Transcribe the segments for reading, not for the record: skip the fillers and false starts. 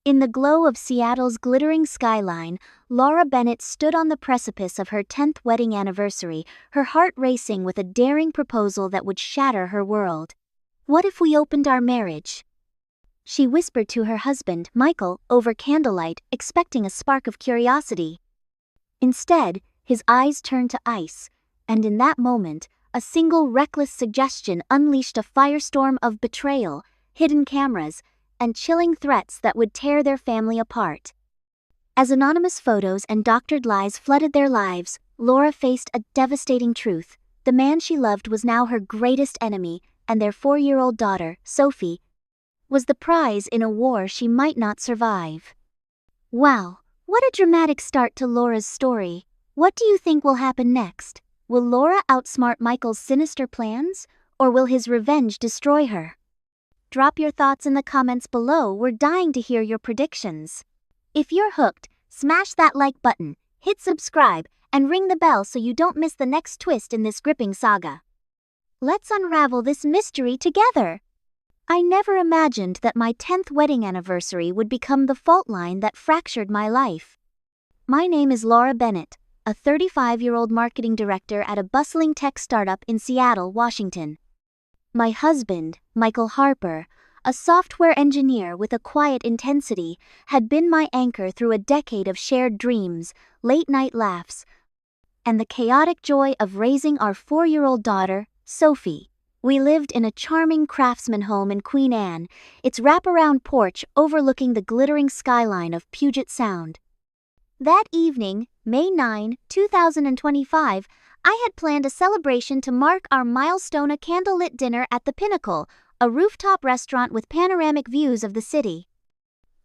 In the glow of Seattle's glittering skyline, Laura Bennett stood on the precipice of her 10th wedding anniversary, her heart racing with a daring proposal that would shatter her world. "What if we opened our marriage?" she whispered to her husband, Michael, over candlelight, expecting a spark of curiosity. Instead, his eyes turned to ice, and in that moment, a single reckless suggestion unleashed a firestorm of betrayal, hidden cameras, and chilling threats that would tear their family apart. As anonymous photos and doctored lies flooded their lives, Laura faced a devastating truth. The man she loved was now her greatest enemy, and their 4-year-old daughter, Sophie, was the prize in a war she might not survive. Wow, what a dramatic start to Laura's story. What do you think will happen next? Will Laura outsmart Michael's sinister plans, or will his revenge destroy her? Drop your thoughts in the comments below. We're dying to hear your predictions. If you're hooked, smash that like button, hit subscribe, and ring the bell so you don't miss the next twist in this gripping saga. Let's unravel this mystery together. I never imagined that my 10th wedding anniversary would become the fault line that fractured my life. My name is Laura Bennett, a 35-year-old marketing director at a bustling tech startup in Seattle, Washington. My husband, Michael Harper, a software engineer with a quiet intensity, had been my anchor through a decade of shared dreams, late-night laughs, and the chaotic joy of raising our 4-year-old daughter, Sophie. We lived in a charming craftsman home in Queen Anne, its wraparound porch overlooking the glittering skyline of Puget Sound. That evening, May 9, 2025, I had planned a celebration to mark our milestone: a candlelit dinner at the Pinnacle, a rooftop restaurant with panoramic views of the city.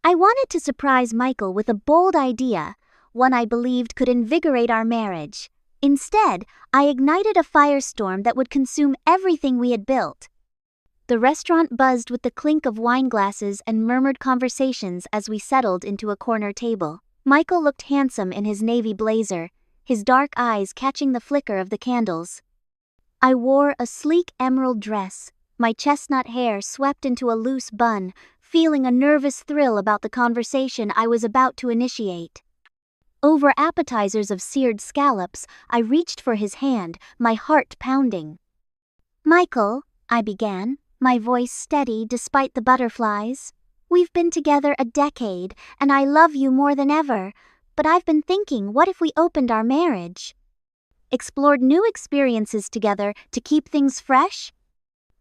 I wanted to surprise Michael with a bold idea, one I believed could invigorate our marriage. Instead, I ignited a firestorm that would consume everything we had built. The restaurant buzzed with the clink of wine glasses and murmured conversations as we settled into a corner table. Michael looked handsome in his navy blazer, his dark eyes catching the flicker of the candles. I wore a sleek emerald dress, my chestnut hair swept into a loose bun, feeling a nervous thrill about the conversation I was about to initiate. Over appetizers of seared scallops, I reached for his hand, my heart pounding. "Michael," I began, my voice steady despite the butterflies. "We've been together a decade, and I love you more than ever. But I've been thinking, what if we opened our marriage? Explored new experiences together to keep things fresh?"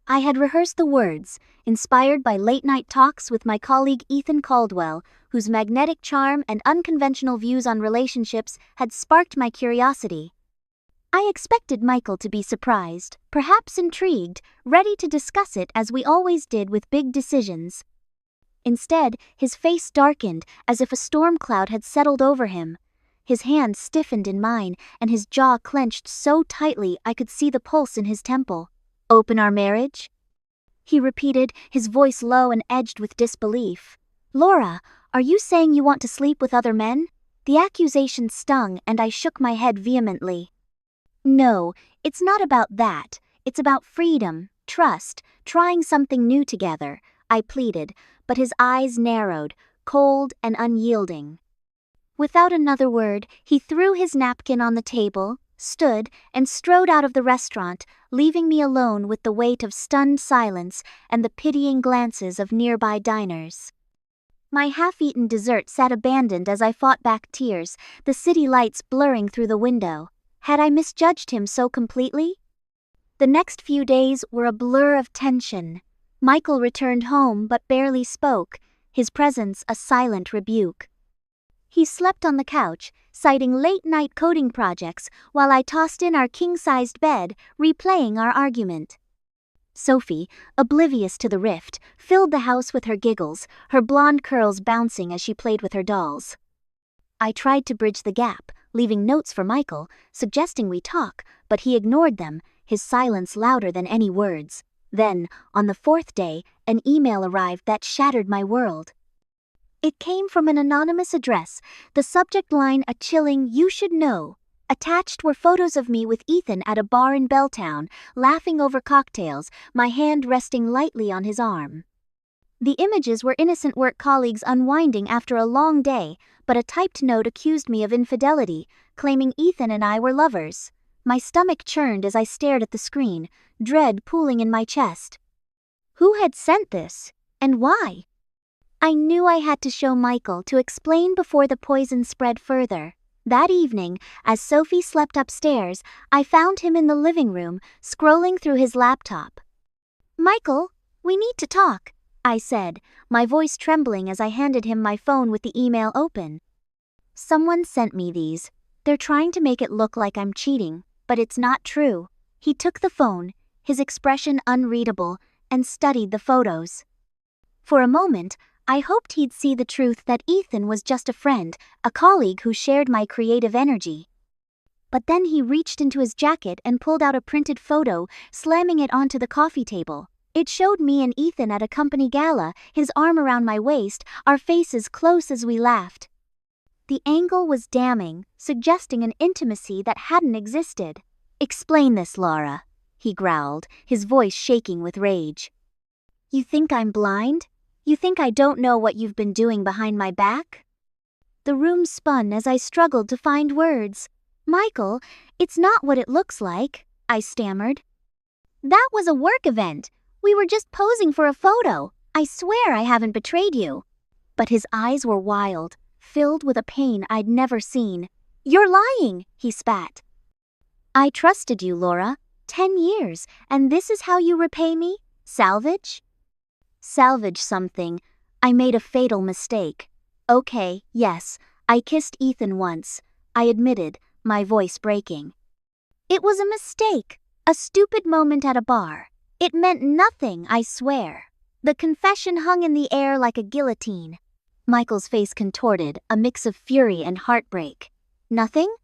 I had rehearsed the words, inspired by late-night talks with my colleague Ethan Caldwell, whose magnetic charm and unconventional views on relationships had sparked my curiosity. I expected Michael to be surprised, perhaps intrigued, ready to discuss it as we always did with big decisions. Instead, his face darkened as if a storm cloud had settled over him. His hand stiffened in mine, and his jaw clenched so tightly I could see the pulse in his temple. "Open our marriage?" he repeated, his voice low and edged with disbelief. "Laura, are you saying you want to sleep with other men?" The accusation stung, and I shook my head vehemently. "No, it's not about that. It's about freedom, trust, trying something new together," I pleaded, but his eyes narrowed, cold and unyielding. Without another word, he threw his napkin on the table, stood, and strode out of the restaurant, leaving me alone with the weight of stunned silence and the pitying glances of nearby diners. My half-eaten dessert sat abandoned as I fought back tears, the city lights blurring through the window. Had I misjudged him so completely? The next few days were a blur of tension. Michael returned home but barely spoke, his presence a silent rebuke. He slept on the couch, citing late-night coding projects, while I tossed in our king-sized bed, replaying our argument. Sophie, oblivious to the rift, filled the house with her giggles, her blonde curls bouncing as she played with her dolls. I tried to bridge the gap, leaving notes for Michael, suggesting we talk, but he ignored them, his silence louder than any words. Then, on the 4th day, an email arrived that shattered my world. It came from an anonymous address, the subject line a chilling "You should know." Attached were photos of me with Ethan at a bar in Belltown, laughing over cocktails, my hand resting lightly on his arm. The images were innocent work colleagues unwinding after a long day, but a typed note accused me of infidelity, claiming Ethan and I were lovers. My stomach churned as I stared at the screen, dread pooling in my chest. Who had sent this? And why? I knew I had to show Michael to explain before the poison spread further. That evening, as Sophie slept upstairs, I found him in the living room, scrolling through his laptop. "Michael, we need to talk," I said, my voice trembling as I handed him my phone with the email open. "Someone sent me these. They're trying to make it look like I'm cheating, but it's not true." He took the phone, his expression unreadable, and studied the photos. For a moment, I hoped he'd see the truth that Ethan was just a friend, a colleague who shared my creative energy. But then he reached into his jacket and pulled out a printed photo, slamming it onto the coffee table. It showed me and Ethan at a company gala, his arm around my waist, our faces close as we laughed. The angle was damning, suggesting an intimacy that hadn't existed. "Explain this, Laura," he growled, his voice shaking with rage. "You think I'm blind? You think I don't know what you've been doing behind my back?" The room spun as I struggled to find words. "Michael, it's not what it looks like," I stammered. "That was a work event. We were just posing for a photo. I swear I haven't betrayed you." But his eyes were wild, filled with a pain I'd never seen. "You're lying," he spat. "I trusted you, Laura. 10 years, and this is how you repay me? Salvage?" "Salvage something. I made a fatal mistake. Okay, yes, I kissed Ethan once," I admitted, my voice breaking. "It was a mistake, a stupid moment at a bar. It meant nothing, I swear." The confession hung in the air like a guillotine. Michael's face contorted, a mix of fury and heartbreak. "Nothing?"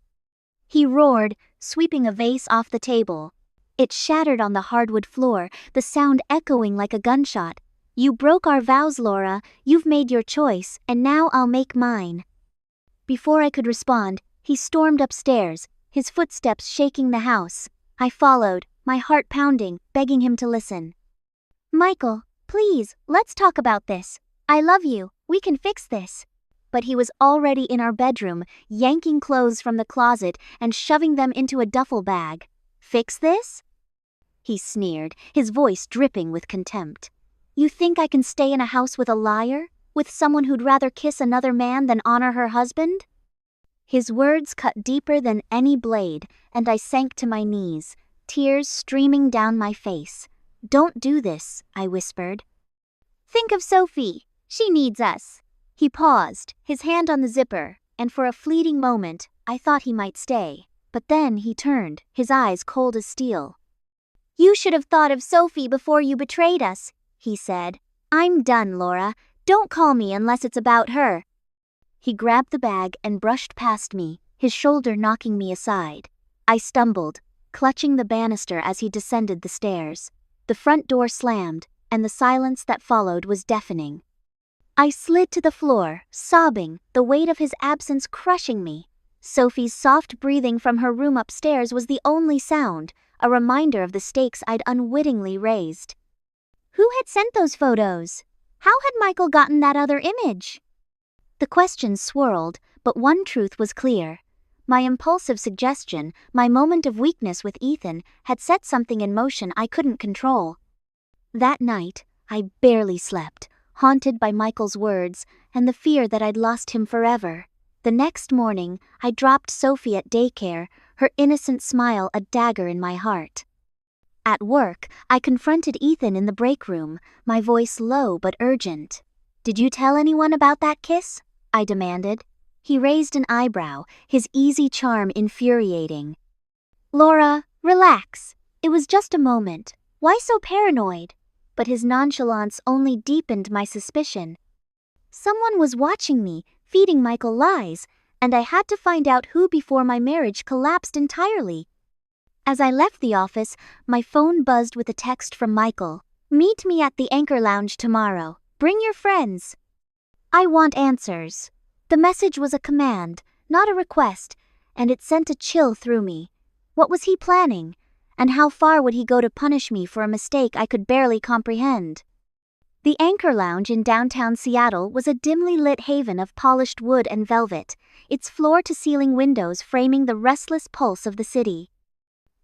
he roared, sweeping a vase off the table. It shattered on the hardwood floor, the sound echoing like a gunshot. "You broke our vows, Laura. You've made your choice, and now I'll make mine." Before I could respond, he stormed upstairs, his footsteps shaking the house. I followed, my heart pounding, begging him to listen. "Michael, please, let's talk about this. I love you, we can fix this." But he was already in our bedroom, yanking clothes from the closet and shoving them into a duffel bag. "Fix this?" he sneered, his voice dripping with contempt. "You think I can stay in a house with a liar? With someone who'd rather kiss another man than honor her husband?" His words cut deeper than any blade, and I sank to my knees, tears streaming down my face. "Don't do this," I whispered. "Think of Sophie. She needs us." He paused, his hand on the zipper, and for a fleeting moment, I thought he might stay. But then he turned, his eyes cold as steel. "You should have thought of Sophie before you betrayed us," he said. "I'm done, Laura. Don't call me unless it's about her." He grabbed the bag and brushed past me, his shoulder knocking me aside. I stumbled, clutching the banister as he descended the stairs. The front door slammed, and the silence that followed was deafening. I slid to the floor, sobbing, the weight of his absence crushing me. Sophie's soft breathing from her room upstairs was the only sound, a reminder of the stakes I'd unwittingly raised. Who had sent those photos? How had Michael gotten that other image? The questions swirled, but one truth was clear. My impulsive suggestion, my moment of weakness with Ethan, had set something in motion I couldn't control. That night, I barely slept, haunted by Michael's words and the fear that I'd lost him forever. The next morning, I dropped Sophie at daycare, her innocent smile a dagger in my heart. At work, I confronted Ethan in the break room, my voice low but urgent. "Did you tell anyone about that kiss?" I demanded. He raised an eyebrow, his easy charm infuriating. "Laura, relax. It was just a moment. Why so paranoid?" But his nonchalance only deepened my suspicion. Someone was watching me, feeding Michael lies, and I had to find out who before my marriage collapsed entirely. As I left the office, my phone buzzed with a text from Michael. "Meet me at the Anchor Lounge tomorrow. Bring your friends." I want answers. The message was a command, not a request, and it sent a chill through me. What was he planning? And how far would he go to punish me for a mistake I could barely comprehend? The Anchor Lounge in downtown Seattle was a dimly lit haven of polished wood and velvet, its floor-to-ceiling windows framing the restless pulse of the city.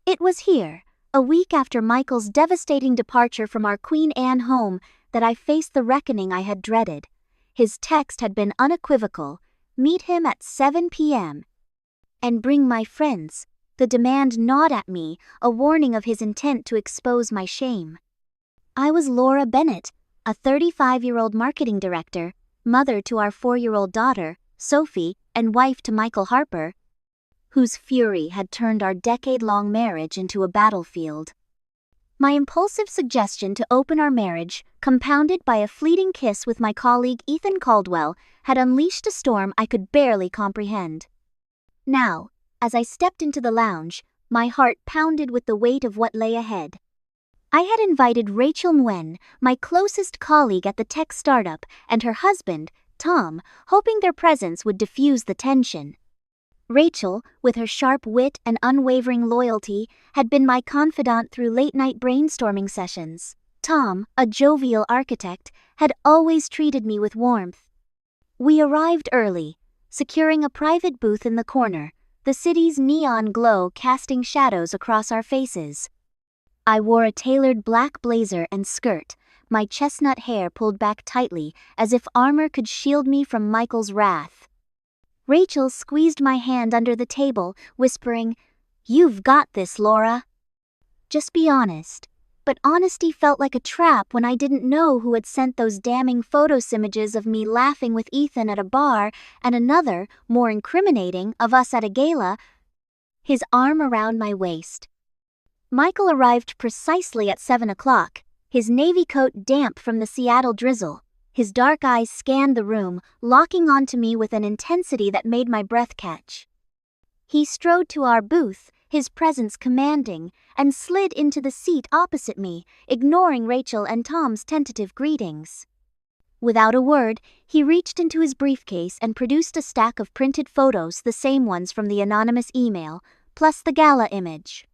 It was here, a week after Michael's devastating departure from our Queen Anne home, that I faced the reckoning I had dreaded. His text had been unequivocal: meet him at 7 p.m. and bring my friends. The demand gnawed at me, a warning of his intent to expose my shame. I was Laura Bennett, a 35-year-old marketing director, mother to our 4-year-old daughter, Sophie, and wife to Michael Harper, whose fury had turned our decade-long marriage into a battlefield. My impulsive suggestion to open our marriage, compounded by a fleeting kiss with my colleague Ethan Caldwell, had unleashed a storm I could barely comprehend. Now, as I stepped into the lounge, my heart pounded with the weight of what lay ahead. I had invited Rachel Nguyen, my closest colleague at the tech startup, and her husband, Tom, hoping their presence would diffuse the tension. Rachel, with her sharp wit and unwavering loyalty, had been my confidant through late-night brainstorming sessions. Tom, a jovial architect, had always treated me with warmth. We arrived early, securing a private booth in the corner, the city's neon glow casting shadows across our faces. I wore a tailored black blazer and skirt, my chestnut hair pulled back tightly as if armor could shield me from Michael's wrath. Rachel squeezed my hand under the table, whispering, "You've got this, Laura." Just be honest. But honesty felt like a trap when I didn't know who had sent those damning images of me laughing with Ethan at a bar and another, more incriminating, of us at a gala. His arm around my waist. Michael arrived precisely at 7 o'clock, his navy coat damp from the Seattle drizzle. His dark eyes scanned the room, locking onto me with an intensity that made my breath catch. He strode to our booth, his presence commanding, and slid into the seat opposite me, ignoring Rachel and Tom's tentative greetings. Without a word, he reached into his briefcase and produced a stack of printed photos, the same ones from the anonymous email, plus the gala image.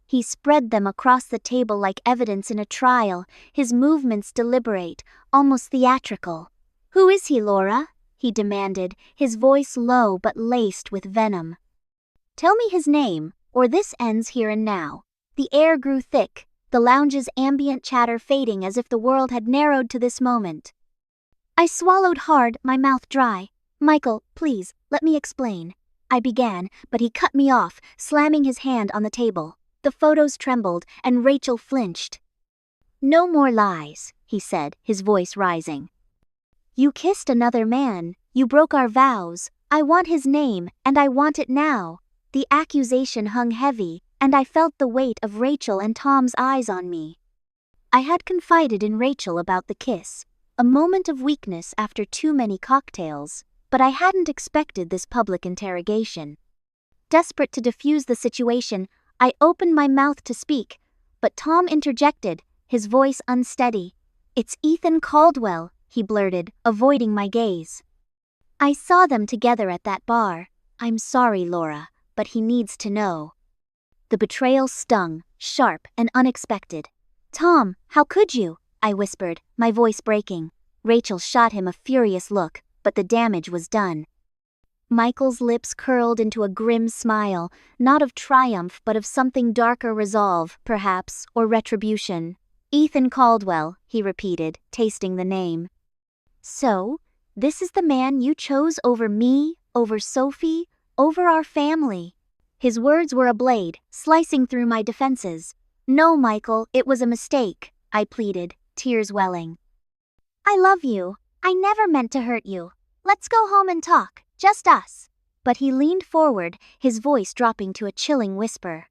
He spread them across the table like evidence in a trial, his movements deliberate, almost theatrical. "Who is he, Laura?" he demanded, his voice low but laced with venom. "Tell me his name, or this ends here and now." The air grew thick, the lounge's ambient chatter fading as if the world had narrowed to this moment. I swallowed hard, my mouth dry. "Michael, please, let me explain," I began, but he cut me off, slamming his hand on the table. The photos trembled, and Rachel flinched. "No more lies," he said, his voice rising. "You kissed another man, you broke our vows. I want his name, and I want it now." The accusation hung heavy, and I felt the weight of Rachel and Tom's eyes on me. I had confided in Rachel about the kiss, a moment of weakness after too many cocktails, but I hadn't expected this public interrogation. Desperate to defuse the situation, I opened my mouth to speak, but Tom interjected, his voice unsteady. "It's Ethan Caldwell," he blurted, avoiding my gaze. "I saw them together at that bar. I'm sorry, Laura, but he needs to know." The betrayal stung, sharp and unexpected. "Tom, how could you?" I whispered, my voice breaking. Rachel shot him a furious look, but the damage was done. Michael's lips curled into a grim smile, not of triumph but of something darker: resolve, perhaps, or retribution. "Ethan Caldwell," he repeated, tasting the name. "So, this is the man you chose over me, over Sophie, over our family." His words were a blade, slicing through my defenses. "No, Michael, it was a mistake," I pleaded, tears welling. "I love you. I never meant to hurt you. Let's go home and talk. Just us." But he leaned forward, his voice dropping to a chilling whisper.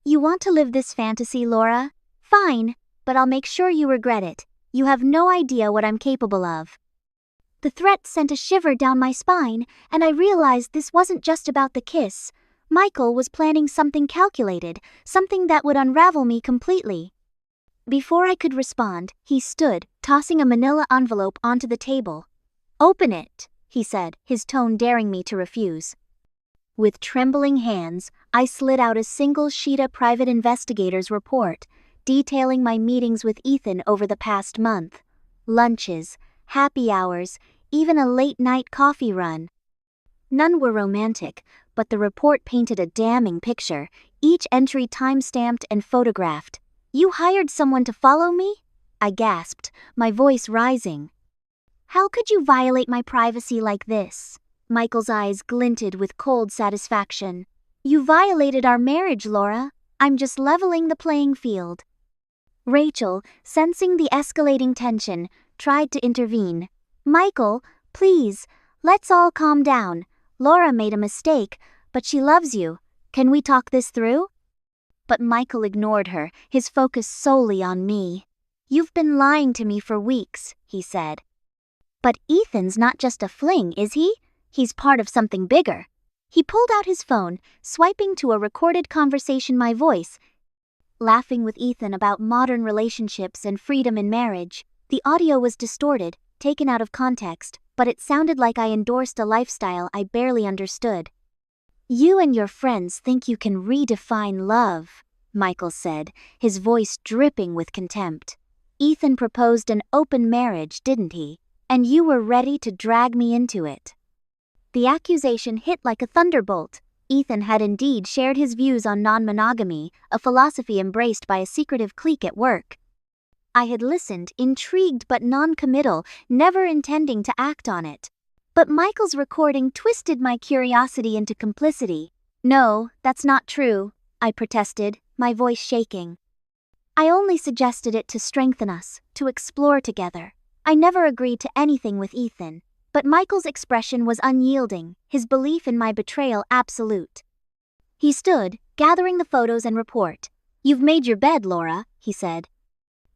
"You want to live this fantasy, Laura? Fine, but I'll make sure you regret it. You have no idea what I'm capable of." The threat sent a shiver down my spine, and I realized this wasn't just about the kiss. Michael was planning something calculated, something that would unravel me completely. Before I could respond, he stood, tossing a manila envelope onto the table. "Open it," he said, his tone daring me to refuse. With trembling hands, I slid out a single sheet of private investigator's report, detailing my meetings with Ethan over the past month. lunches, happy hours, even a late-night coffee run. None were romantic, but the report painted a damning picture, each entry time-stamped and photographed. "You hired someone to follow me?" I gasped, my voice rising. "How could you violate my privacy like this?" Michael's eyes glinted with cold satisfaction. "You violated our marriage, Laura. I'm just leveling the playing field." Rachel, sensing the escalating tension, tried to intervene. "Michael, please, let's all calm down. Laura made a mistake, but she loves you. Can we talk this through?" But Michael ignored her, his focus solely on me. "You've been lying to me for weeks," he said. "But Ethan's not just a fling, is he? He's part of something bigger." He pulled out his phone, swiping to a recorded conversation, my voice, laughing with Ethan about modern relationships and freedom in marriage. The audio was distorted, taken out of context, but it sounded like I endorsed a lifestyle I barely understood. "You and your friends think you can redefine love," Michael said, his voice dripping with contempt. "Ethan proposed an open marriage, didn't he? And you were ready to drag me into it." The accusation hit like a thunderbolt. Ethan had indeed shared his views on non-monogamy, a philosophy embraced by a secretive clique at work. I had listened, intrigued but non-committal, never intending to act on it. But Michael's recording twisted my curiosity into complicity. "No, that's not true," I protested, my voice shaking. "I only suggested it to strengthen us, to explore together. I never agreed to anything with Ethan." But Michael's expression was unyielding, his belief in my betrayal absolute. He stood, gathering the photos and report. "You've made your bed, Laura," he said.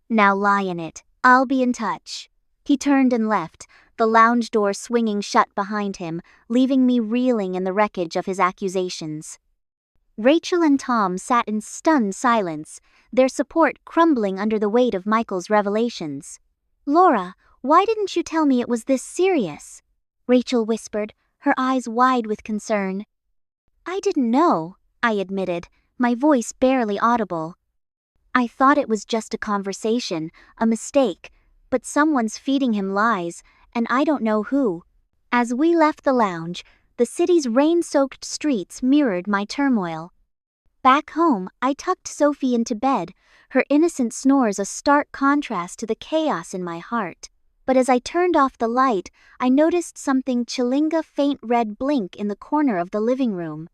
"Now lie in it. I'll be in touch." He turned and left, the lounge door swinging shut behind him, leaving me reeling in the wreckage of his accusations. Rachel and Tom sat in stunned silence, their support crumbling under the weight of Michael's revelations. "Laura, why didn't you tell me it was this serious?" Rachel whispered, her eyes wide with concern. "I didn't know," I admitted, my voice barely audible. "I thought it was just a conversation, a mistake, but someone's feeding him lies, and I don't know who." As we left the lounge, the city's rain-soaked streets mirrored my turmoil. Back home, I tucked Sophie into bed, her innocent snores a stark contrast to the chaos in my heart. But as I turned off the light, I noticed something chilling, a faint red blink in the corner of the living room.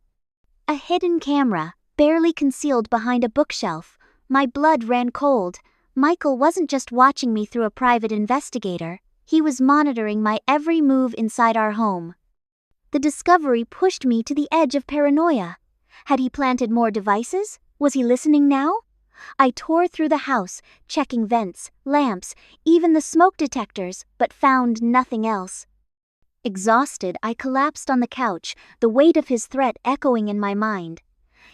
A hidden camera, barely concealed behind a bookshelf. My blood ran cold. Michael wasn't just watching me through a private investigator. He was monitoring my every move inside our home. The discovery pushed me to the edge of paranoia. Had he planted more devices? Was he listening now? I tore through the house, checking vents, lamps, even the smoke detectors, but found nothing else. Exhausted, I collapsed on the couch, the weight of his threat echoing in my mind.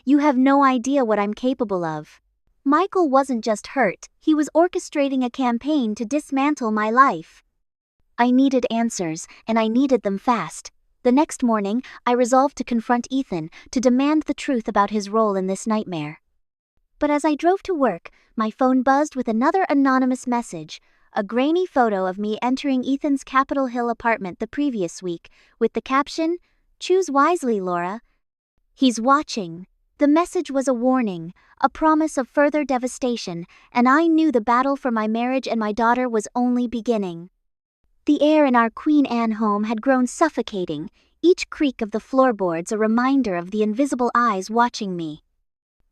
"You have no idea what I'm capable of." Michael wasn't just hurt, he was orchestrating a campaign to dismantle my life. I needed answers, and I needed them fast. The next morning, I resolved to confront Ethan, to demand the truth about his role in this nightmare. But as I drove to work, my phone buzzed with another anonymous message, a grainy photo of me entering Ethan's Capitol Hill apartment the previous week, with the caption, "Choose wisely, Laura." "He's watching." The message was a warning, a promise of further devastation, and I knew the battle for my marriage and my daughter was only beginning. The air in our Queen Anne home had grown suffocating, each creak of the floorboards a reminder of the invisible eyes watching me.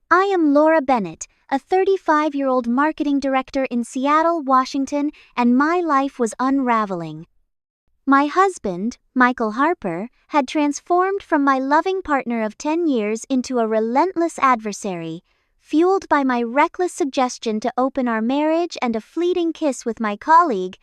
I am Laura Bennett, a 35-year-old marketing director in Seattle, Washington, and my life was unraveling. My husband, Michael Harper, had transformed from my loving partner of 10 years into a relentless adversary, fueled by my reckless suggestion to open our marriage and a fleeting kiss with my colleague,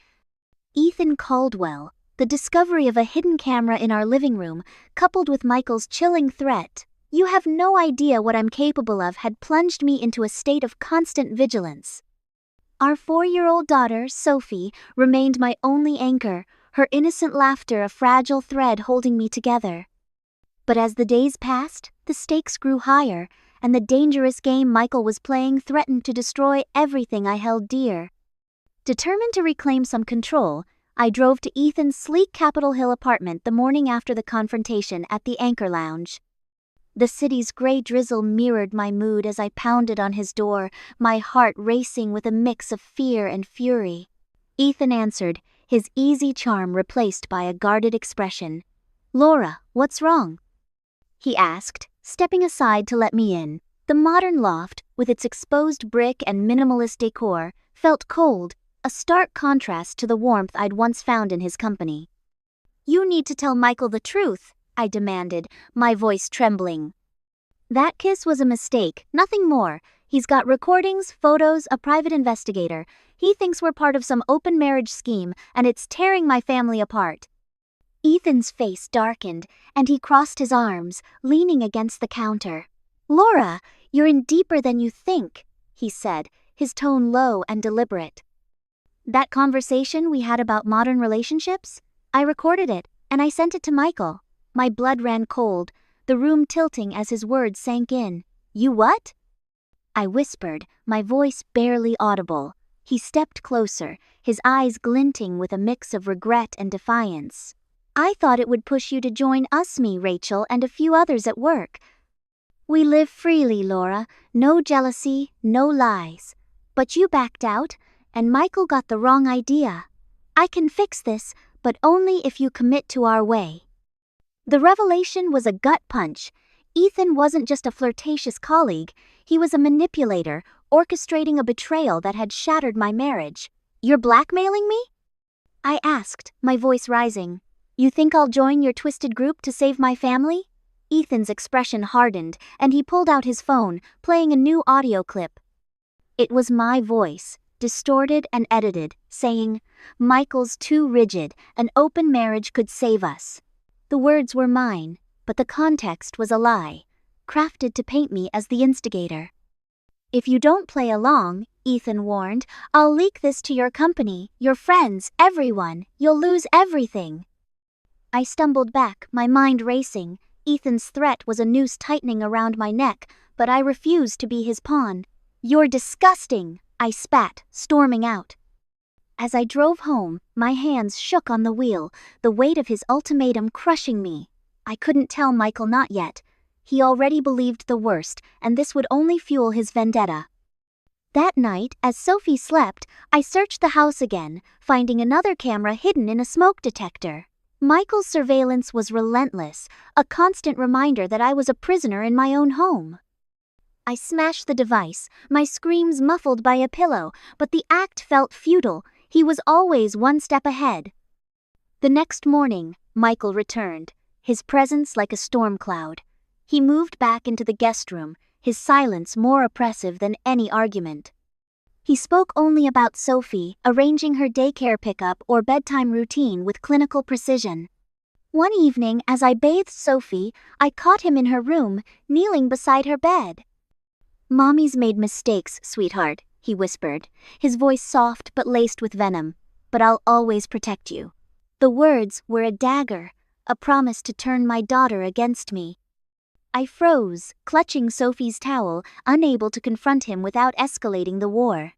Ethan Caldwell. The discovery of a hidden camera in our living room, coupled with Michael's chilling threat, "You have no idea what I'm capable of," had plunged me into a state of constant vigilance. Our 4-year-old daughter, Sophie, remained my only anchor, her innocent laughter a fragile thread holding me together. But as the days passed, the stakes grew higher, and the dangerous game Michael was playing threatened to destroy everything I held dear. Determined to reclaim some control, I drove to Ethan's sleek Capitol Hill apartment the morning after the confrontation at the Anchor Lounge. The city's gray drizzle mirrored my mood as I pounded on his door, my heart racing with a mix of fear and fury. Ethan answered, his easy charm replaced by a guarded expression. "Laura, what's wrong?" he asked, stepping aside to let me in. The modern loft, with its exposed brick and minimalist decor, felt cold, a stark contrast to the warmth I'd once found in his company. "You need to tell Michael the truth," I demanded, my voice trembling. "That kiss was a mistake, nothing more. He's got recordings, photos, a private investigator. He thinks we're part of some open marriage scheme, and it's tearing my family apart." Ethan's face darkened, and he crossed his arms, leaning against the counter. "Laura, you're in deeper than you think," he said, his tone low and deliberate. "That conversation we had about modern relationships? I recorded it, and I sent it to Michael." My blood ran cold, the room tilting as his words sank in. "You what?" I whispered, my voice barely audible. He stepped closer, his eyes glinting with a mix of regret and defiance. "I thought it would push you to join us, me, Rachel, and a few others at work. We live freely, Laura, no jealousy, no lies. But you backed out, and Michael got the wrong idea. I can fix this, but only if you commit to our way." The revelation was a gut punch. Ethan wasn't just a flirtatious colleague, he was a manipulator, orchestrating a betrayal that had shattered my marriage. "You're blackmailing me?" I asked, my voice rising. "You think I'll join your twisted group to save my family?" Ethan's expression hardened, and he pulled out his phone, playing a new audio clip. It was my voice, distorted and edited, saying, "Michael's too rigid, an open marriage could save us." The words were mine, but the context was a lie, crafted to paint me as the instigator. "If you don't play along," Ethan warned, "I'll leak this to your company, your friends, everyone. You'll lose everything." I stumbled back, my mind racing. Ethan's threat was a noose tightening around my neck, but I refused to be his pawn. "You're disgusting," I spat, storming out. As I drove home, my hands shook on the wheel, the weight of his ultimatum crushing me. I couldn't tell Michael not yet. He already believed the worst, and this would only fuel his vendetta. That night, as Sophie slept, I searched the house again, finding another camera hidden in a smoke detector. Michael's surveillance was relentless, a constant reminder that I was a prisoner in my own home. I smashed the device, my screams muffled by a pillow, but the act felt futile. He was always one step ahead. The next morning, Michael returned, his presence like a storm cloud. He moved back into the guest room, his silence more oppressive than any argument. He spoke only about Sophie, arranging her daycare pickup or bedtime routine with clinical precision. One evening, as I bathed Sophie, I caught him in her room, kneeling beside her bed. "Mommy's made mistakes, sweetheart," he whispered, his voice soft but laced with venom. "But I'll always protect you." The words were a dagger, a promise to turn my daughter against me. I froze, clutching Sophie's towel, unable to confront him without escalating the war.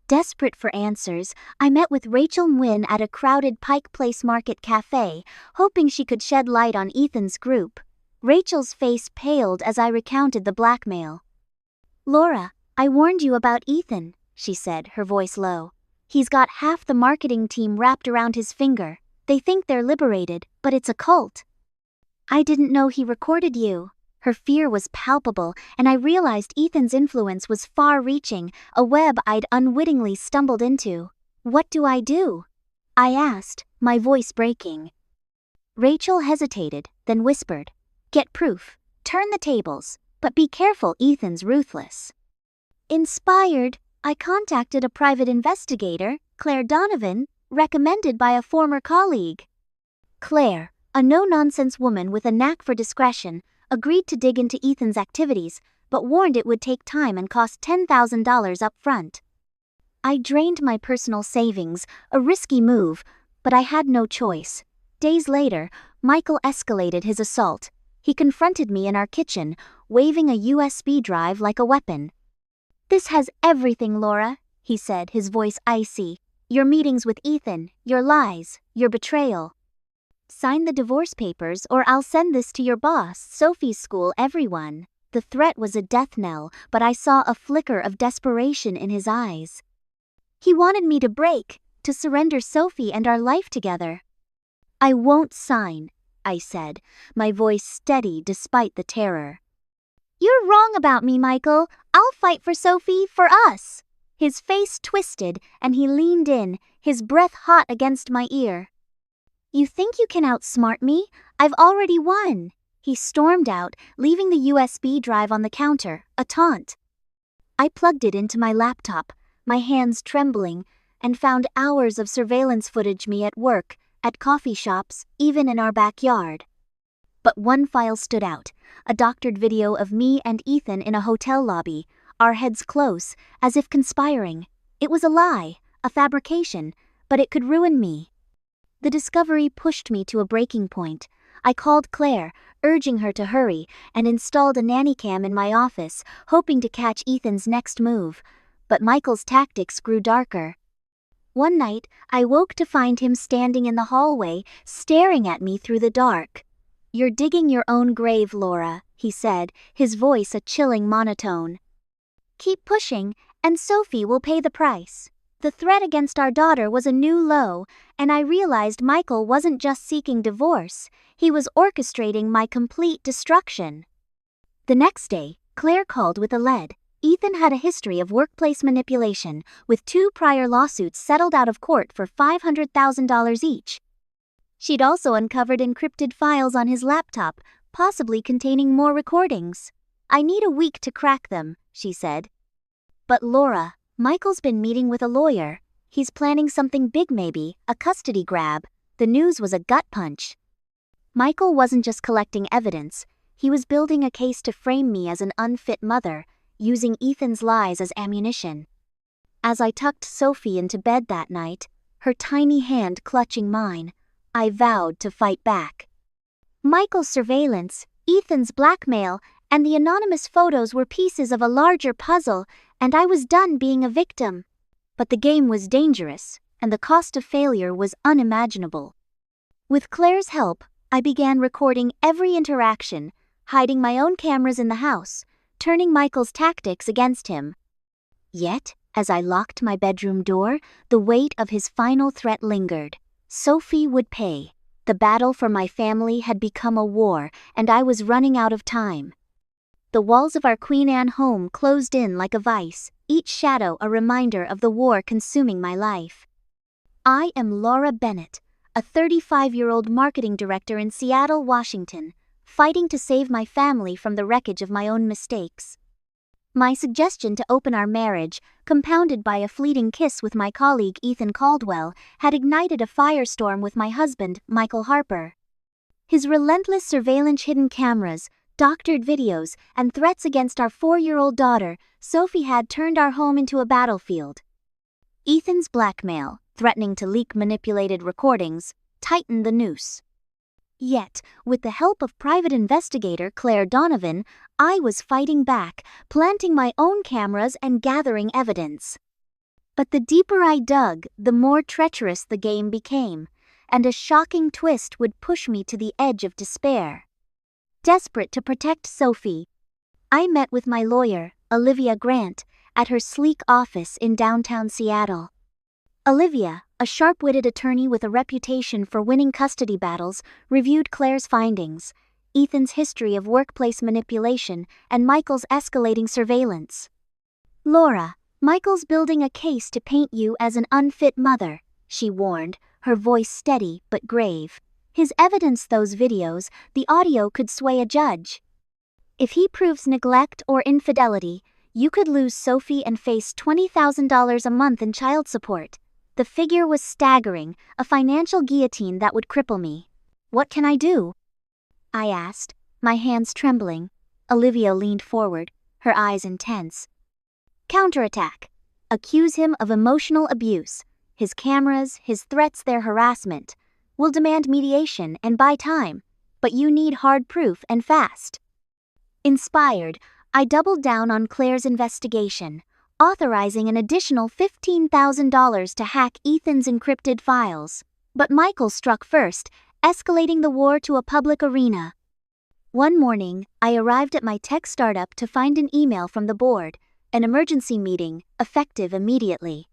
Desperate for answers, I met with Rachel Nguyen at a crowded Pike Place Market cafe, hoping she could shed light on Ethan's group. Rachel's face paled as I recounted the blackmail. "Laura, I warned you about Ethan," she said, her voice low. "He's got half the marketing team wrapped around his finger. They think they're liberated, but it's a cult." "I didn't know he recorded you." Her fear was palpable, and I realized Ethan's influence was far-reaching, a web I'd unwittingly stumbled into. "What do I do?" I asked, my voice breaking. Rachel hesitated, then whispered, "Get proof. Turn the tables. But be careful, Ethan's ruthless." Inspired, I contacted a private investigator, Claire Donovan, recommended by a former colleague. Claire, a no-nonsense woman with a knack for discretion, agreed to dig into Ethan's activities, but warned it would take time and cost $10,000 up front. I drained my personal savings, a risky move, but I had no choice. Days later, Michael escalated his assault. He confronted me in our kitchen, waving a USB drive like a weapon. "This has everything, Laura," he said, his voice icy. Your meetings with Ethan, your lies, your betrayal. Sign the divorce papers or I'll send this to your boss, Sophie's school, everyone. The threat was a death knell, but I saw a flicker of desperation in his eyes. He wanted me to break, to surrender Sophie and our life together. I won't sign, I said, my voice steady despite the terror. You're wrong about me, Michael. I'll fight for Sophie, for us. His face twisted and he leaned in, his breath hot against my ear. You think you can outsmart me? I've already won. He stormed out, leaving the USB drive on the counter, a taunt. I plugged it into my laptop, my hands trembling, and found hours of surveillance footage me at work, at coffee shops, even in our backyard. But one file stood out, a doctored video of me and Ethan in a hotel lobby, our heads close, as if conspiring. It was a lie, a fabrication, but it could ruin me. The discovery pushed me to a breaking point. I called Claire, urging her to hurry, and installed a nanny cam in my office, hoping to catch Ethan's next move. But Michael's tactics grew darker. One night, I woke to find him standing in the hallway, staring at me through the dark. You're digging your own grave, Laura, he said, his voice a chilling monotone. Keep pushing, and Sophie will pay the price. The threat against our daughter was a new low, and I realized Michael wasn't just seeking divorce, he was orchestrating my complete destruction. The next day, Claire called with a lead. Ethan had a history of workplace manipulation, with 2 prior lawsuits settled out of court for $500,000 each. She'd also uncovered encrypted files on his laptop, possibly containing more recordings. I need a week to crack them, she said. But Laura, Michael's been meeting with a lawyer. He's planning something big, maybe, a custody grab. The news was a gut punch. Michael wasn't just collecting evidence, he was building a case to frame me as an unfit mother, using Ethan's lies as ammunition. As I tucked Sophie into bed that night, her tiny hand clutching mine, I vowed to fight back. Michael's surveillance, Ethan's blackmail, and the anonymous photos were pieces of a larger puzzle, and I was done being a victim. But the game was dangerous, and the cost of failure was unimaginable. With Claire's help, I began recording every interaction, hiding my own cameras in the house, turning Michael's tactics against him. Yet, as I locked my bedroom door, the weight of his final threat lingered. Sophie would pay. The battle for my family had become a war, and I was running out of time. The walls of our Queen Anne home closed in like a vice, each shadow a reminder of the war consuming my life. I am Laura Bennett, a 35-year-old marketing director in Seattle, Washington, fighting to save my family from the wreckage of my own mistakes. My suggestion to open our marriage, compounded by a fleeting kiss with my colleague Ethan Caldwell, had ignited a firestorm with my husband, Michael Harper. His relentless surveillance, hidden cameras, doctored videos, and threats against our 4-year-old daughter, Sophie, had turned our home into a battlefield. Ethan's blackmail, threatening to leak manipulated recordings, tightened the noose. Yet, with the help of private investigator Claire Donovan, I was fighting back, planting my own cameras and gathering evidence. But the deeper I dug, the more treacherous the game became, and a shocking twist would push me to the edge of despair. Desperate to protect Sophie, I met with my lawyer, Olivia Grant, at her sleek office in downtown Seattle. Olivia, a sharp-witted attorney with a reputation for winning custody battles, reviewed Claire's findings, Ethan's history of workplace manipulation, and Michael's escalating surveillance. Laura, Michael's building a case to paint you as an unfit mother, she warned, her voice steady but grave. His evidence, those videos, the audio could sway a judge. If he proves neglect or infidelity, you could lose Sophie and face $20,000 a month in child support. The figure was staggering, a financial guillotine that would cripple me. What can I do? I asked, my hands trembling. Olivia leaned forward, her eyes intense. Counterattack. Accuse him of emotional abuse. His cameras, his threats, their harassment. We'll demand mediation and buy time, but you need hard proof and fast. Inspired, I doubled down on Claire's investigation. authorizing an additional $15,000 to hack Ethan's encrypted files. But Michael struck first, escalating the war to a public arena. One morning, I arrived at my tech startup to find an email from the board, an emergency meeting, effective immediately.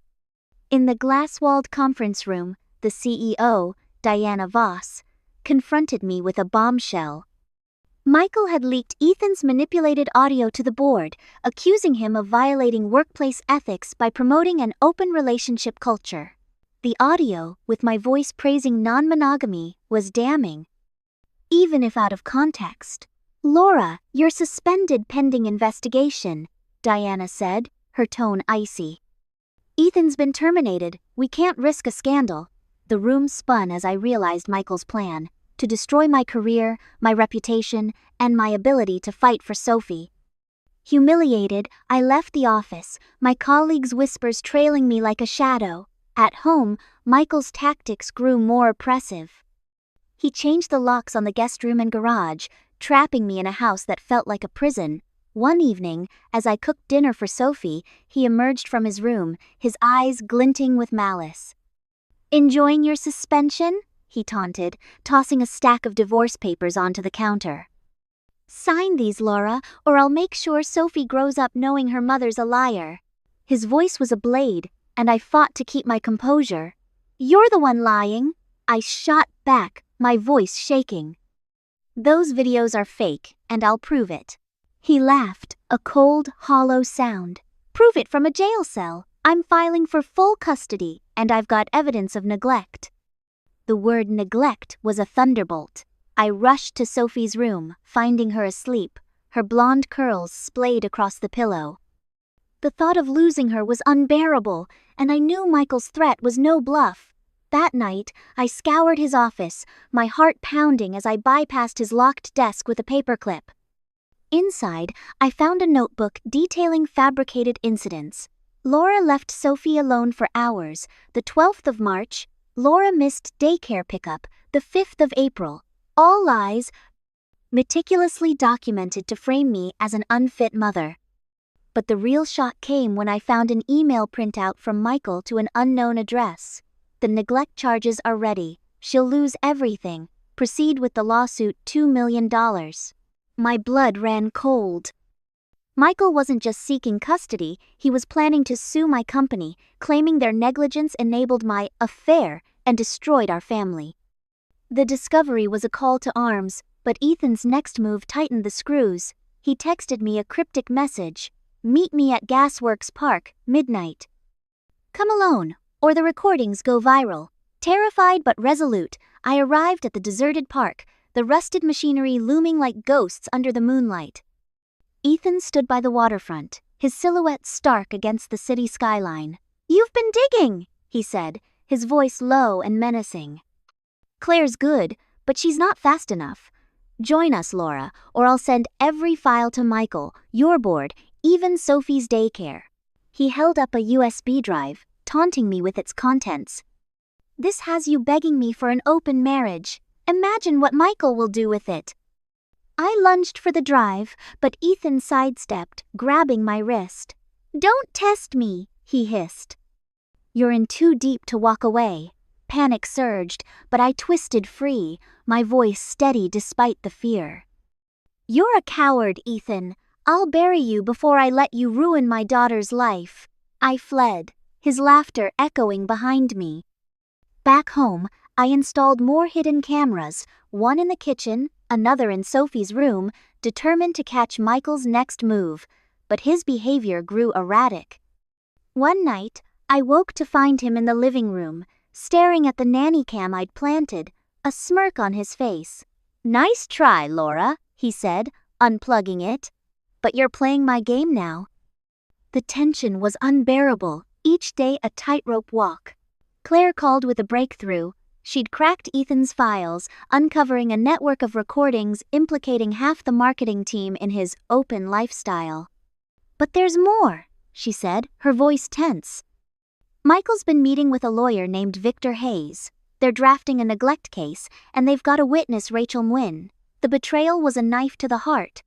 In the glass-walled conference room, the CEO, Diana Voss, confronted me with a bombshell. Michael had leaked Ethan's manipulated audio to the board, accusing him of violating workplace ethics by promoting an open relationship culture. The audio, with my voice praising non-monogamy, was damning. Even if out of context. "Laura, you're suspended pending investigation," Diana said, her tone icy. "Ethan's been terminated, we can't risk a scandal." The room spun as I realized Michael's plan, to destroy my career, my reputation, and my ability to fight for Sophie. Humiliated, I left the office, my colleagues' whispers trailing me like a shadow. At home, Michael's tactics grew more oppressive. He changed the locks on the guest room and garage, trapping me in a house that felt like a prison. One evening, as I cooked dinner for Sophie, he emerged from his room, his eyes glinting with malice. "Enjoying your suspension?" he taunted, tossing a stack of divorce papers onto the counter. "Sign these, Laura, or I'll make sure Sophie grows up knowing her mother's a liar." His voice was a blade, and I fought to keep my composure. "You're the one lying," I shot back, my voice shaking. "Those videos are fake, and I'll prove it." He laughed, a cold, hollow sound. "Prove it from a jail cell. I'm filing for full custody, and I've got evidence of neglect." The word neglect was a thunderbolt. I rushed to Sophie's room, finding her asleep, her blonde curls splayed across the pillow. The thought of losing her was unbearable, and I knew Michael's threat was no bluff. That night, I scoured his office, my heart pounding as I bypassed his locked desk with a paperclip. Inside, I found a notebook detailing fabricated incidents. Laura left Sophie alone for hours. The 12th of March, Laura missed daycare pickup. The 5th of April. All lies, meticulously documented to frame me as an unfit mother. But the real shock came when I found an email printout from Michael to an unknown address. "The neglect charges are ready. She'll lose everything. Proceed with the lawsuit, $2 million. My blood ran cold. Michael wasn't just seeking custody, he was planning to sue my company, claiming their negligence enabled my affair and destroyed our family. The discovery was a call to arms, but Ethan's next move tightened the screws. He texted me a cryptic message. "Meet me at Gasworks Park, midnight. Come alone, or the recordings go viral." Terrified but resolute, I arrived at the deserted park, the rusted machinery looming like ghosts under the moonlight. Ethan stood by the waterfront, his silhouette stark against the city skyline. "You've been digging," he said, his voice low and menacing. "Claire's good, but she's not fast enough. Join us, Laura, or I'll send every file to Michael, your board, even Sophie's daycare." He held up a USB drive, taunting me with its contents. "This has you begging me for an open marriage. Imagine what Michael will do with it." I lunged for the drive, but Ethan sidestepped, grabbing my wrist. "Don't test me," he hissed. "You're in too deep to walk away." Panic surged, but I twisted free, my voice steady despite the fear. "You're a coward, Ethan. I'll bury you before I let you ruin my daughter's life." I fled, his laughter echoing behind me. Back home, I installed more hidden cameras, one in the kitchen, another in Sophie's room, determined to catch Michael's next move, but his behavior grew erratic. One night, I woke to find him in the living room, staring at the nanny cam I'd planted, a smirk on his face. "Nice try, Laura," he said, unplugging it. "But you're playing my game now." The tension was unbearable, each day a tightrope walk. Claire called with a breakthrough. She'd cracked Ethan's files, uncovering a network of recordings implicating half the marketing team in his open lifestyle. "But there's more," she said, her voice tense. "Michael's been meeting with a lawyer named Victor Hayes. They're drafting a neglect case, and they've got a witness, Rachel Nguyen. The betrayal was a knife to the heart.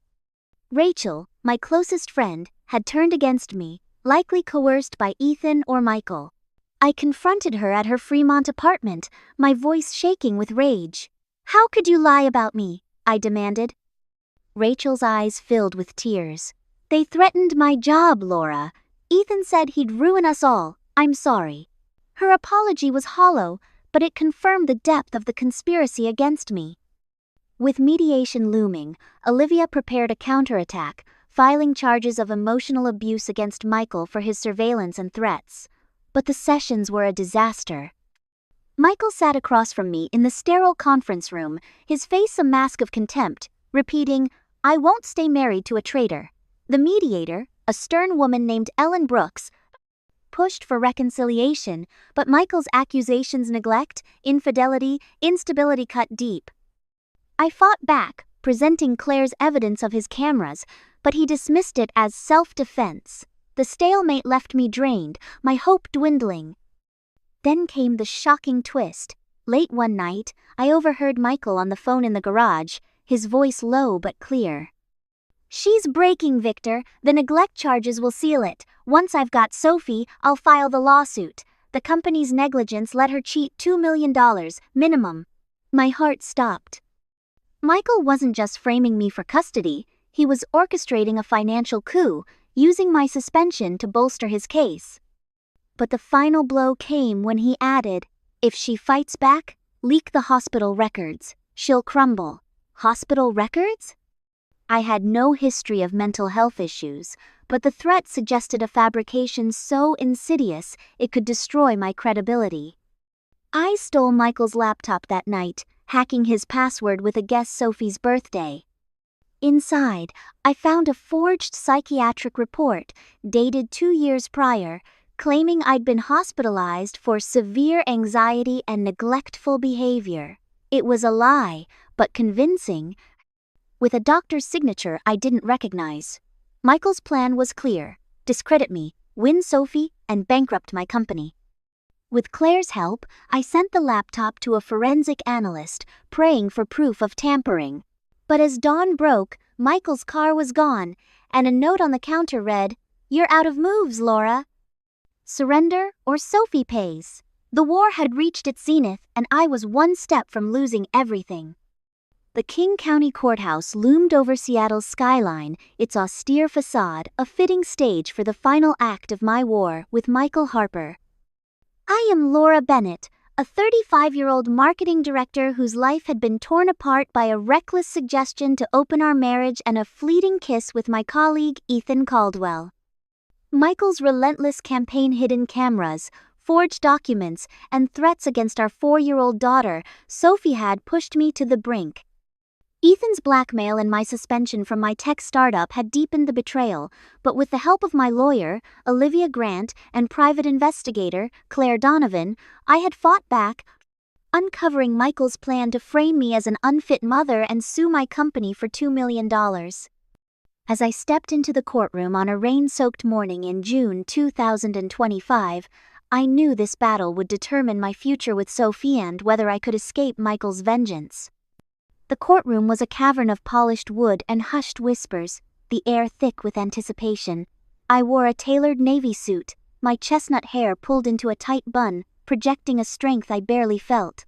Rachel, my closest friend, had turned against me, likely coerced by Ethan or Michael. I confronted her at her Fremont apartment, my voice shaking with rage. "How could you lie about me?" I demanded. Rachel's eyes filled with tears. "They threatened my job, Laura. Ethan said he'd ruin us all. I'm sorry." Her apology was hollow, but it confirmed the depth of the conspiracy against me. With mediation looming, Olivia prepared a counterattack, filing charges of emotional abuse against Michael for his surveillance and threats. But the sessions were a disaster. Michael sat across from me in the sterile conference room, his face a mask of contempt, repeating, "I won't stay married to a traitor." The mediator, a stern woman named Ellen Brooks, pushed for reconciliation, but Michael's accusations neglect, infidelity, instability cut deep. I fought back, presenting Claire's evidence of his cameras, but he dismissed it as self-defense. The stalemate left me drained, my hope dwindling. Then came the shocking twist. Late one night, I overheard Michael on the phone in the garage, his voice low but clear. "She's breaking, Victor. The neglect charges will seal it. Once I've got Sophie, I'll file the lawsuit. The company's negligence let her cheat $2 million, minimum." My heart stopped. Michael wasn't just framing me for custody, he was orchestrating a financial coup, using my suspension to bolster his case. But the final blow came when he added, "If she fights back, leak the hospital records. She'll crumble." Hospital records? I had no history of mental health issues, but the threat suggested a fabrication so insidious it could destroy my credibility. I stole Michael's laptop that night, hacking his password with a guess Sophie's birthday. Inside, I found a forged psychiatric report, dated 2 years prior, claiming I'd been hospitalized for severe anxiety and neglectful behavior. It was a lie, but convincing, with a doctor's signature I didn't recognize. Michael's plan was clear: discredit me, win Sophie, and bankrupt my company. With Claire's help, I sent the laptop to a forensic analyst, praying for proof of tampering. But as dawn broke, Michael's car was gone, and a note on the counter read, "You're out of moves, Laura. Surrender or Sophie pays." The war had reached its zenith, and I was one step from losing everything. The King County Courthouse loomed over Seattle's skyline, its austere facade a fitting stage for the final act of my war with Michael Harper. I am Laura Bennett, a 35-year-old marketing director whose life had been torn apart by a reckless suggestion to open our marriage and a fleeting kiss with my colleague Ethan Caldwell. Michael's relentless campaign, hidden cameras, forged documents, and threats against our 4-year-old daughter, Sophie, had pushed me to the brink. Ethan's blackmail and my suspension from my tech startup had deepened the betrayal, but with the help of my lawyer, Olivia Grant, and private investigator, Claire Donovan, I had fought back, uncovering Michael's plan to frame me as an unfit mother and sue my company for $2 million. As I stepped into the courtroom on a rain-soaked morning in June 2025, I knew this battle would determine my future with Sophie and whether I could escape Michael's vengeance. The courtroom was a cavern of polished wood and hushed whispers, the air thick with anticipation. I wore a tailored navy suit, my chestnut hair pulled into a tight bun, projecting a strength I barely felt.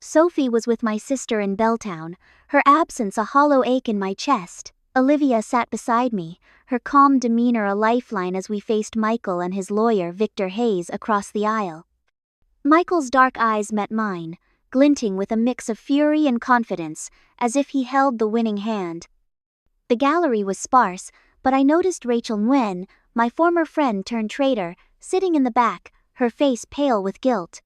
Sophie was with my sister in Belltown, her absence a hollow ache in my chest. Olivia sat beside me, her calm demeanor a lifeline as we faced Michael and his lawyer Victor Hayes across the aisle. Michael's dark eyes met mine, glinting with a mix of fury and confidence, as if he held the winning hand. The gallery was sparse, but I noticed Rachel Nguyen, my former friend turned traitor, sitting in the back, her face pale with guilt.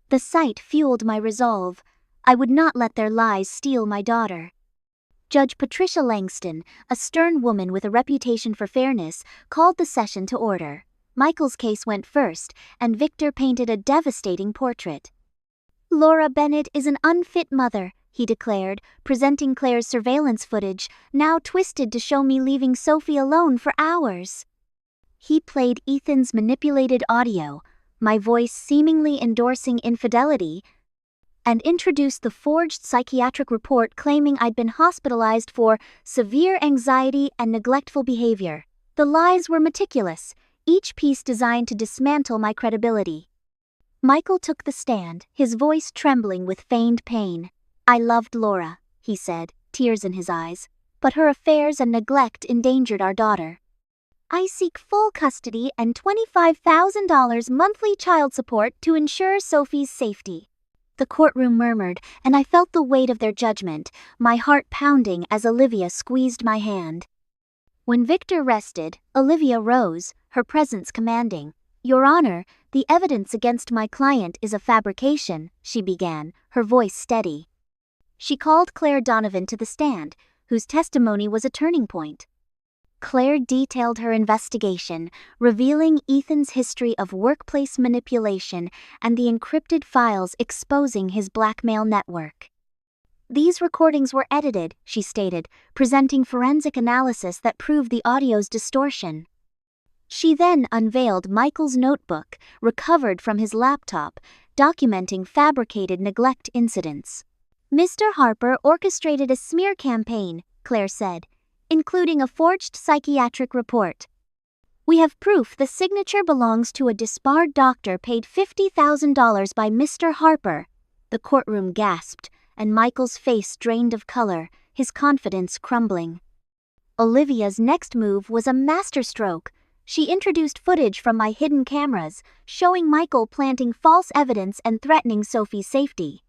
The sight fueled my resolve. I would not let their lies steal my daughter. Judge Patricia Langston, a stern woman with a reputation for fairness, called the session to order. Michael's case went first, and Victor painted a devastating portrait. "Laura Bennett is an unfit mother," he declared, presenting Claire's surveillance footage, now twisted to show me leaving Sophie alone for hours. He played Ethan's manipulated audio, my voice seemingly endorsing infidelity, and introduced the forged psychiatric report claiming I'd been hospitalized for severe anxiety and neglectful behavior. The lies were meticulous, each piece designed to dismantle my credibility. Michael took the stand, his voice trembling with feigned pain. "I loved Laura," he said, tears in his eyes, "but her affairs and neglect endangered our daughter. I seek full custody and $25,000 monthly child support to ensure Sophie's safety." The courtroom murmured, and I felt the weight of their judgment, my heart pounding as Olivia squeezed my hand. When Victor rested, Olivia rose, her presence commanding. "Your Honor, the evidence against my client is a fabrication," she began, her voice steady. She called Claire Donovan to the stand, whose testimony was a turning point. Claire detailed her investigation, revealing Ethan's history of workplace manipulation and the encrypted files exposing his blackmail network. "These recordings were edited," she stated, presenting forensic analysis that proved the audio's distortion. She then unveiled Michael's notebook, recovered from his laptop, documenting fabricated neglect incidents. "Mr. Harper orchestrated a smear campaign," Claire said, "including a forged psychiatric report. We have proof the signature belongs to a disbarred doctor paid $50,000 by Mr. Harper." The courtroom gasped, and Michael's face drained of color, his confidence crumbling. Olivia's next move was a masterstroke. She introduced footage from my hidden cameras, showing Michael planting false evidence and threatening Sophie's safety.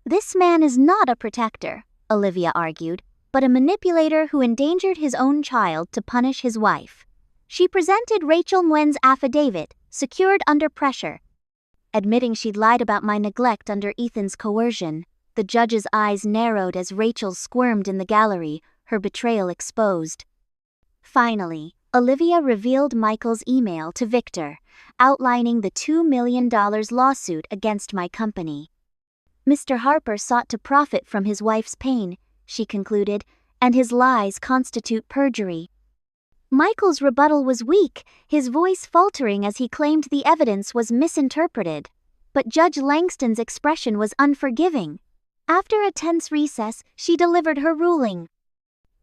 "This man is not a protector," Olivia argued, "but a manipulator who endangered his own child to punish his wife." She presented Rachel Nguyen's affidavit, secured under pressure, admitting she'd lied about my neglect under Ethan's coercion. The judge's eyes narrowed as Rachel squirmed in the gallery, her betrayal exposed. Finally, Olivia revealed Michael's email to Victor, outlining the $2 million lawsuit against my company. "Mr. Harper sought to profit from his wife's pain," she concluded, "and his lies constitute perjury." Michael's rebuttal was weak, his voice faltering as he claimed the evidence was misinterpreted. But Judge Langston's expression was unforgiving. After a tense recess, she delivered her ruling.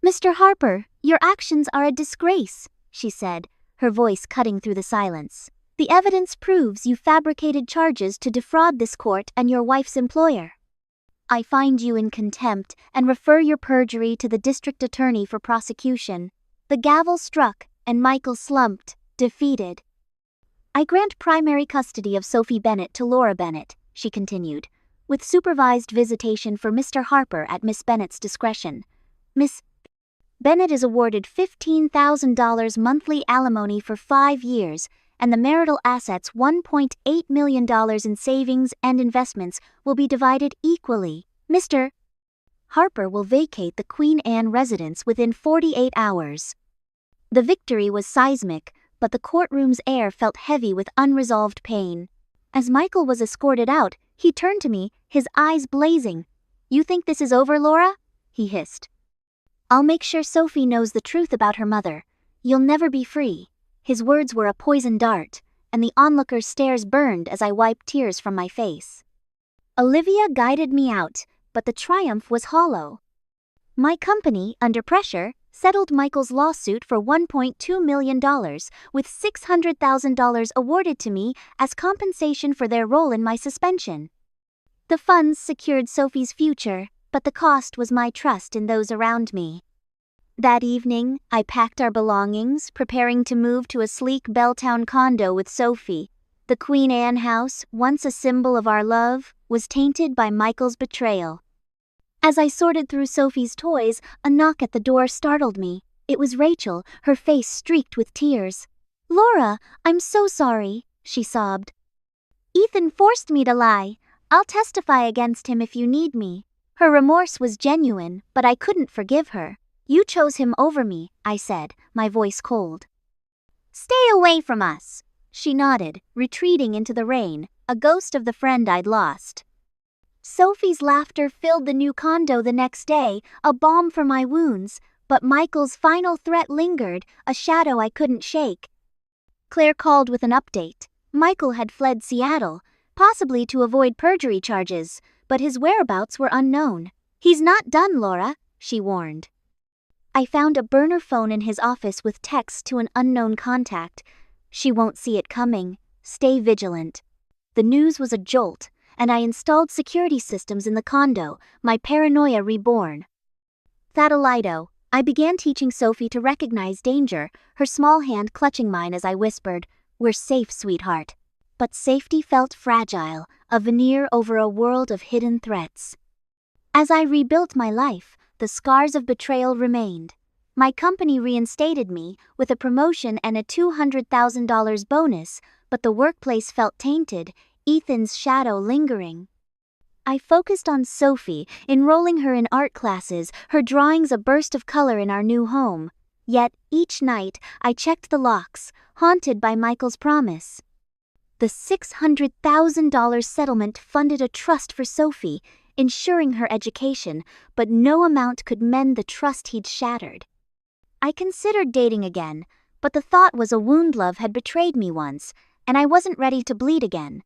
"Mr. Harper, your actions are a disgrace," she said, her voice cutting through the silence. "The evidence proves you fabricated charges to defraud this court and your wife's employer. I find you in contempt and refer your perjury to the district attorney for prosecution." The gavel struck, and Michael slumped, defeated. "I grant primary custody of Sophie Bennett to Laura Bennett," she continued, "with supervised visitation for Mr. Harper at Miss Bennett's discretion. Miss Bennett is awarded $15,000 monthly alimony for 5 years, and the marital assets $1.8 million in savings and investments will be divided equally. Mr. Harper will vacate the Queen Anne residence within 48 hours. The victory was seismic, but the courtroom's air felt heavy with unresolved pain. As Michael was escorted out, he turned to me, his eyes blazing. "You think this is over, Laura?" he hissed. "I'll make sure Sophie knows the truth about her mother. You'll never be free." His words were a poison dart, and the onlooker's stares burned as I wiped tears from my face. Olivia guided me out, but the triumph was hollow. My company, under pressure, settled Michael's lawsuit for $1.2 million, with $600,000 awarded to me as compensation for their role in my suspension. The funds secured Sophie's future, but the cost was my trust in those around me. That evening, I packed our belongings, preparing to move to a sleek Belltown condo with Sophie. The Queen Anne house, once a symbol of our love, was tainted by Michael's betrayal. As I sorted through Sophie's toys, a knock at the door startled me. It was Rachel, her face streaked with tears. "Laura, I'm so sorry," she sobbed. "Ethan forced me to lie. I'll testify against him if you need me." Her remorse was genuine, but I couldn't forgive her. "You chose him over me," I said, my voice cold. "Stay away from us," she nodded, retreating into the rain, a ghost of the friend I'd lost. Sophie's laughter filled the new condo the next day, a balm for my wounds, but Michael's final threat lingered, a shadow I couldn't shake. Claire called with an update. Michael had fled Seattle, possibly to avoid perjury charges, but his whereabouts were unknown. "He's not done, Laura," she warned. I found a burner phone in his office with texts to an unknown contact. She won't see it coming. Stay vigilant. The news was a jolt, and I installed security systems in the condo, my paranoia reborn. Thaddelido, I began teaching Sophie to recognize danger, her small hand clutching mine as I whispered, "We're safe, sweetheart." But safety felt fragile, a veneer over a world of hidden threats. As I rebuilt my life, the scars of betrayal remained. My company reinstated me with a promotion and a $200,000 bonus, but the workplace felt tainted, Ethan's shadow lingering. I focused on Sophie, enrolling her in art classes, her drawings a burst of color in our new home. Yet, each night, I checked the locks, haunted by Michael's promise. The $600,000 settlement funded a trust for Sophie, ensuring her education, but no amount could mend the trust he'd shattered. I considered dating again, but the thought was a wound love had betrayed me once, and I wasn't ready to bleed again.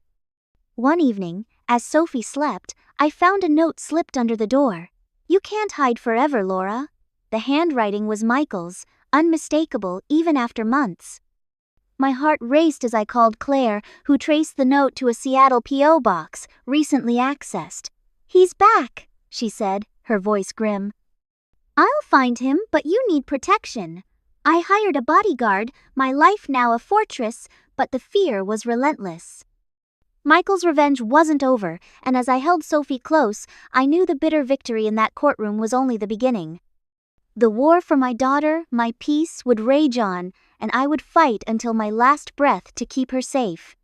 One evening, as Sophie slept, I found a note slipped under the door. "You can't hide forever, Laura." The handwriting was Michael's, unmistakable even after months. My heart raced as I called Claire, who traced the note to a Seattle P.O. box, recently accessed. "He's back," she said, her voice grim. "I'll find him, but you need protection." I hired a bodyguard, my life now a fortress, but the fear was relentless. Michael's revenge wasn't over, and as I held Sophie close, I knew the bitter victory in that courtroom was only the beginning. The war for my daughter, my peace, would rage on, and I would fight until my last breath to keep her safe.